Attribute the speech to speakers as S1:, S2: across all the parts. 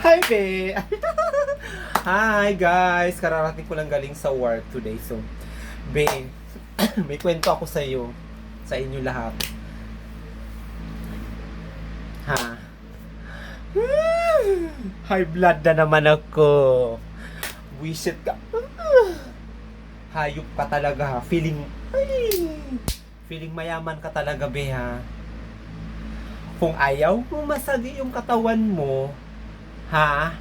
S1: Hi, be! Hi, guys! Kararating ko lang galing sa work today. So, be, may kwento ako sa iyo. Sa inyo lahat. Ha? High blood na naman ako. Wisit ka. Hayop ka talaga, ha? Feeling mayaman ka talaga, be, ha? Kung ayaw mo masagi yung katawan mo, ha?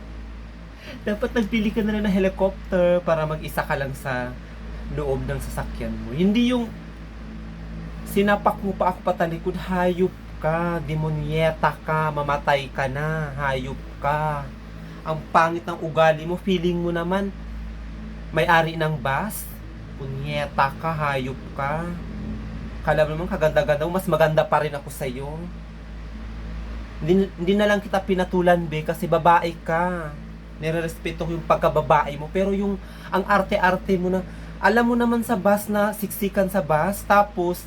S1: Dapat nagbili ka na lang ng helicopter para mag-isa ka lang sa loob ng sasakyan mo. Hindi yung sinapak mo pa ako patalikod, hayop ka, demonyeta ka, mamatay ka na, hayop ka. Ang pangit ng ugali mo, feeling mo naman may-ari ng bus, punyeta ka, hayop ka. Kala mo naman kaganda-ganda mo, mas maganda pa rin ako sa'yo. Hindi na lang kita pinatulan, be, kasi babae ka. Nire-respeto ko yung pagkababae mo, pero yung ang arte-arte mo na, alam mo naman sa bus na siksikan sa bus, tapos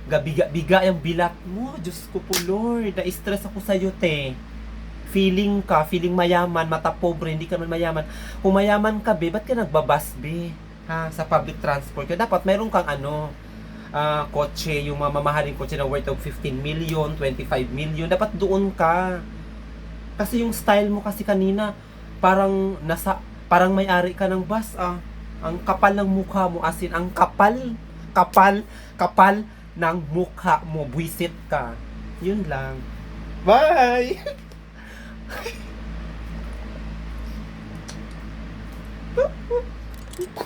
S1: gabiga-biga yung bilat mo. Diyos ko po, Lord, na-stress ako sa'yo, te. Feeling mayaman, mata pobre, hindi ka man mayaman. Kung mayaman ka, be, ba't ka nagbabas, be? Ha, sa public transport ka, dapat mayroon kang kotse, yung mga mamahaling kotse na worth of 15 million, 25 million, dapat doon ka. Kasi yung style mo kasi kanina, parang may-ari ka ng bus, ah. Ang kapal ng mukha mo, as in, ang kapal ng mukha mo, buwisit ka. Yun lang. Bye!